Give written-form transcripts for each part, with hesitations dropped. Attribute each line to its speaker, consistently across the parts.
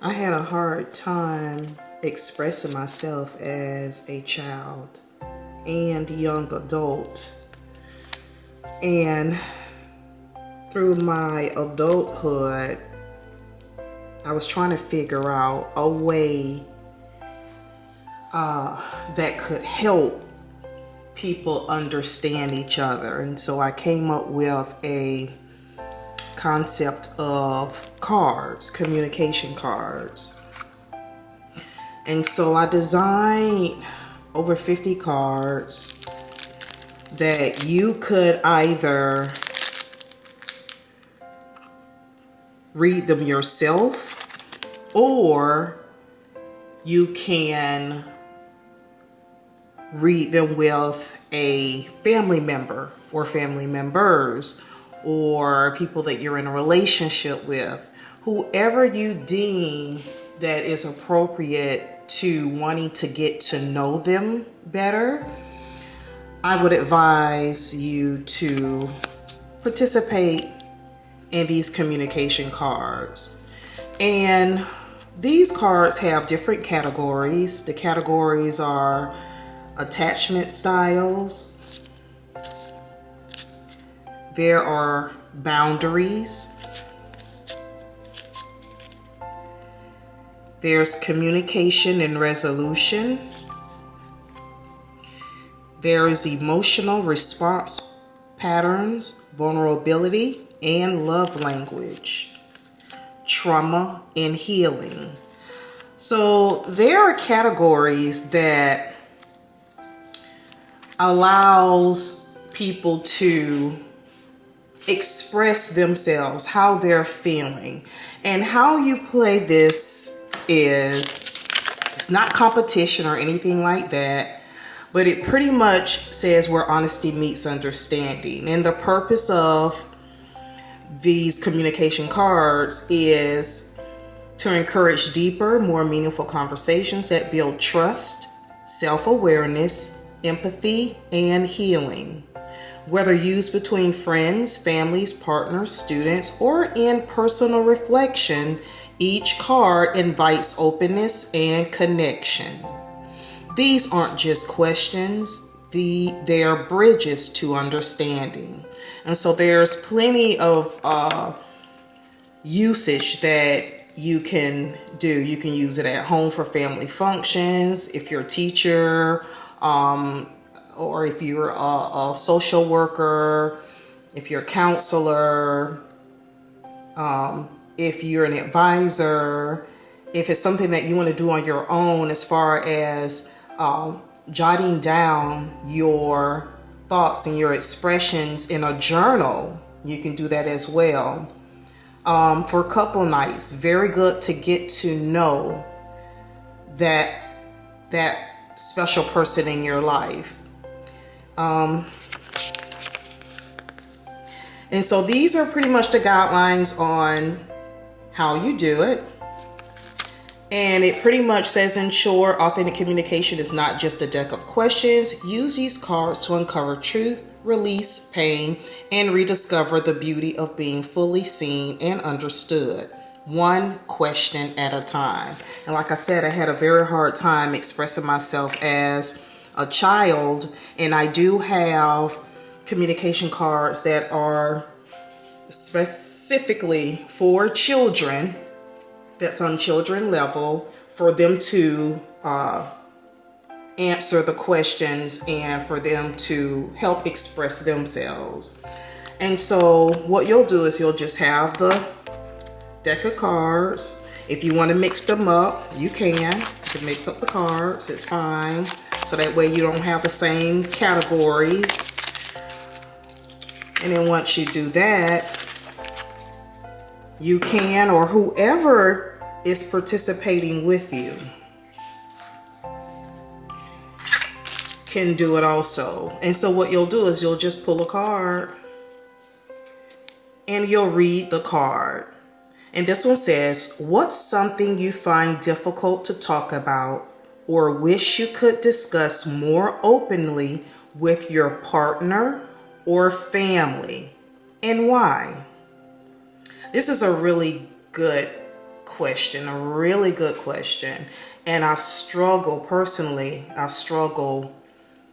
Speaker 1: I had a hard time expressing myself as a child and young adult. And through my adulthood, I was trying to figure out a way that could help people understand each other. And so I came up with a concept of cards, communication cards. And so I designed over 50 cards that you could either read them yourself or you can read them with a family member or family members or people that you're in a relationship with, whoever you deem that is appropriate to wanting to get to know them better. I would advise you to participate in these communication cards. And these cards have different categories. The categories are attachment styles. There are boundaries. There's communication and resolution. There is emotional response patterns, vulnerability, and love language, trauma and healing. So there are categories that allows people to express themselves, how they're feeling. And how you play this is, it's not competition or anything like that, but it pretty much says where honesty meets understanding. And the purpose of these communication cards is to encourage deeper, more meaningful conversations that build trust, self-awareness, empathy, and healing. Whether used between friends, families, partners, students, or in personal reflection, each card invites openness and connection. These aren't just questions, they are bridges to understanding. And so there's plenty of usage that you can do. You can use it at home for family functions, if you're a teacher, or if you're a social worker, if you're a counselor, if you're an advisor, if it's something that you want to do on your own as far as jotting down your thoughts and your expressions in a journal, you can do that as well. For couple nights, very good to get to know that special person in your life. And so these are pretty much the guidelines on how you do it. And it pretty much says, ensure authentic communication is not just a deck of questions. Use these cards to uncover truth, release pain, and rediscover the beauty of being fully seen and understood. One question at a time. And like I said, I had a very hard time expressing myself as a child, and I do have communication cards that are specifically for children, that's on children level, for them to answer the questions and for them to help express themselves. And so what you'll do is you'll just have the deck of cards. If you want to mix them up, you can. You can mix up the cards, it's fine. So that way you don't have the same categories. And then once you do that, you can, or whoever is participating with you can do it also. And so what you'll do is you'll just pull a card and you'll read the card. And this one says, what's something you find difficult to talk about or wish you could discuss more openly with your partner or family, and why? This is a really good question, a really good question. And I struggle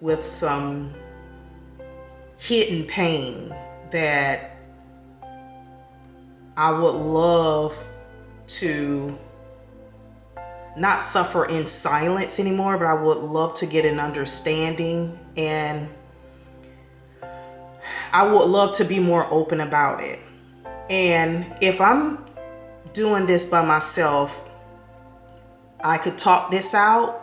Speaker 1: with some hidden pain that I would love to not suffer in silence anymore, but I would love to get an understanding, and I would love to be more open about it. And if I'm doing this by myself, I could talk this out,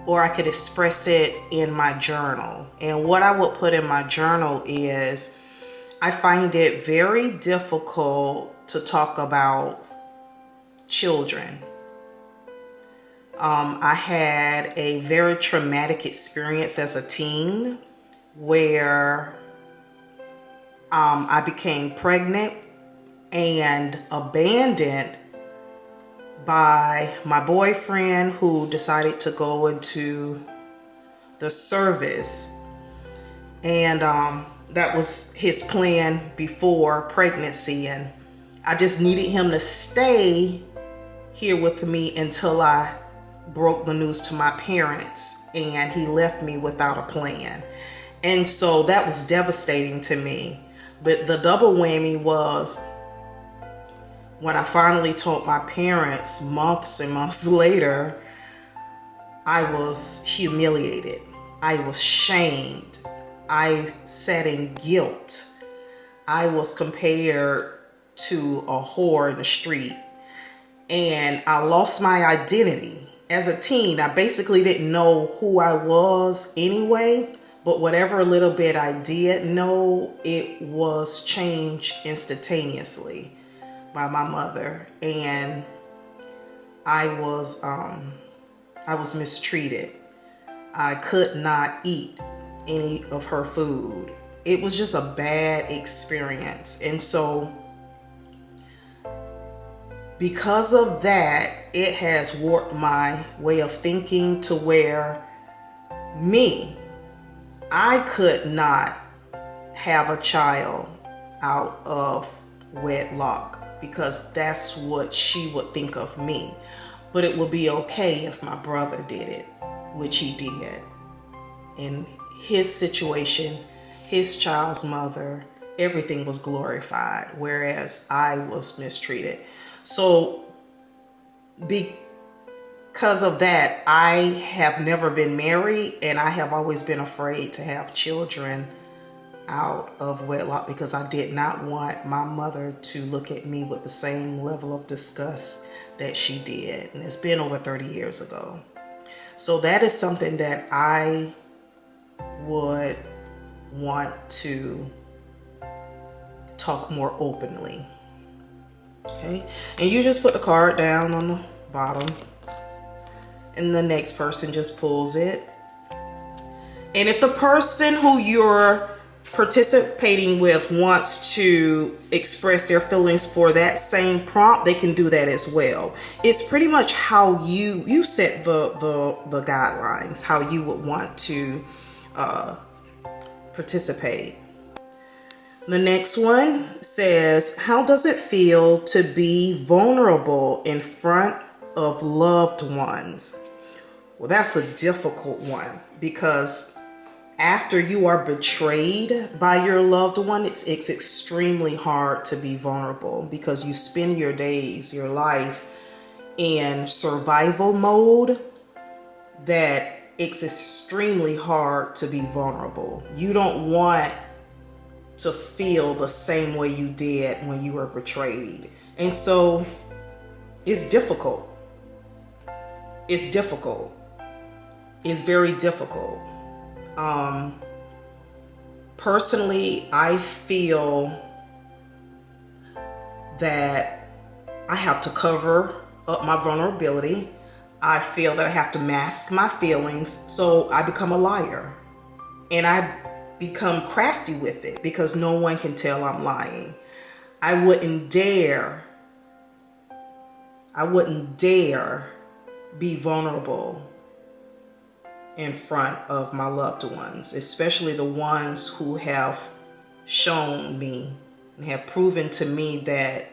Speaker 1: or I could express it in my journal. And what I would put in my journal is, I find it very difficult to talk about children. I had a very traumatic experience as a teen where I became pregnant and abandoned by my boyfriend, who decided to go into the service. And that was his plan before pregnancy. And I just needed him to stay here with me until I broke the news to my parents, and he left me without a plan. And so that was devastating to me. But the double whammy was when I finally told my parents months and months later, I was humiliated. I was shamed. I sat in guilt. I was compared to a whore in the street. And I lost my identity. As a teen, I basically didn't know who I was anyway, but whatever little bit I did know, it was changed instantaneously by my mother. And I was mistreated. I could not eat any of her food. It was just a bad experience. And so because of that, it has warped my way of thinking to where I could not have a child out of wedlock, because that's what she would think of me. But it would be okay if my brother did it, which he did. In his situation, his child's mother, everything was glorified, whereas I was mistreated. So because of that, I have never been married, and I have always been afraid to have children out of wedlock, because I did not want my mother to look at me with the same level of disgust that she did. And it's been over 30 years ago. So that is something that I would want to talk more openly. Okay, and you just put the card down on the bottom, and the next person just pulls it. And if the person who you're participating with wants to express their feelings for that same prompt, they can do that as well. It's pretty much how you set the guidelines, how you would want to participate. The next one says, how does it feel to be vulnerable in front of loved ones? Well, that's a difficult one, because after you are betrayed by your loved one, it's extremely hard to be vulnerable, because you spend your days, your life in survival mode, that it's extremely hard to be vulnerable. You don't want to feel the same way you did when you were betrayed. And so it's difficult. It's difficult. It's very difficult. Personally, I feel that I have to cover up my vulnerability. I feel that I have to mask my feelings, so I become a liar. And I become crafty with it, because no one can tell I'm lying. I wouldn't dare be vulnerable in front of my loved ones, especially the ones who have shown me and have proven to me that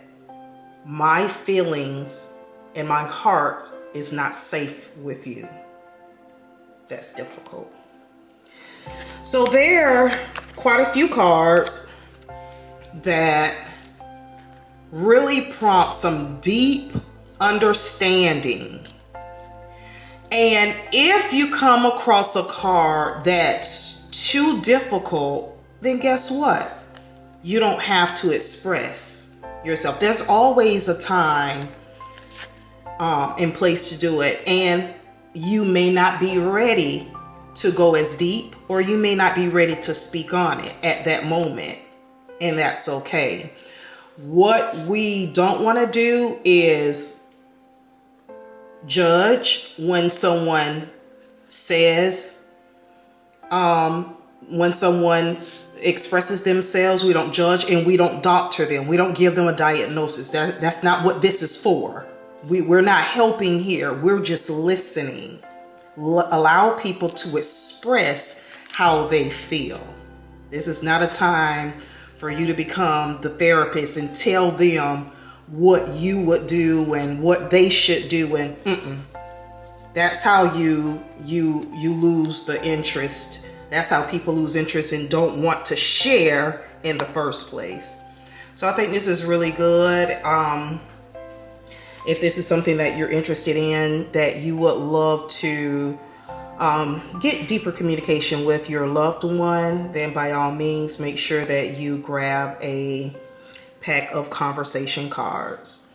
Speaker 1: my feelings and my heart is not safe with you. That's difficult. So there are quite a few cards that really prompt some deep understanding. And if you come across a card that's too difficult, then guess what? You don't have to express yourself. There's always a time and place to do it. And you may not be ready to go as deep, or you may not be ready to speak on it at that moment. And that's okay. What we don't want to do is judge when someone says, when someone expresses themselves. We don't judge and we don't doctor them. We don't give them a diagnosis. That's not what this is for. We're not helping here. We're just listening. Allow people to express how they feel. This is not a time for you to become the therapist and tell them what you would do and what they should do. And that's how you lose the interest. That's how people lose interest and don't want to share in the first place. So I think this is really good. If this is something that you're interested in, that you would love to get deeper communication with your loved one, then by all means, make sure that you grab a pack of conversation cards.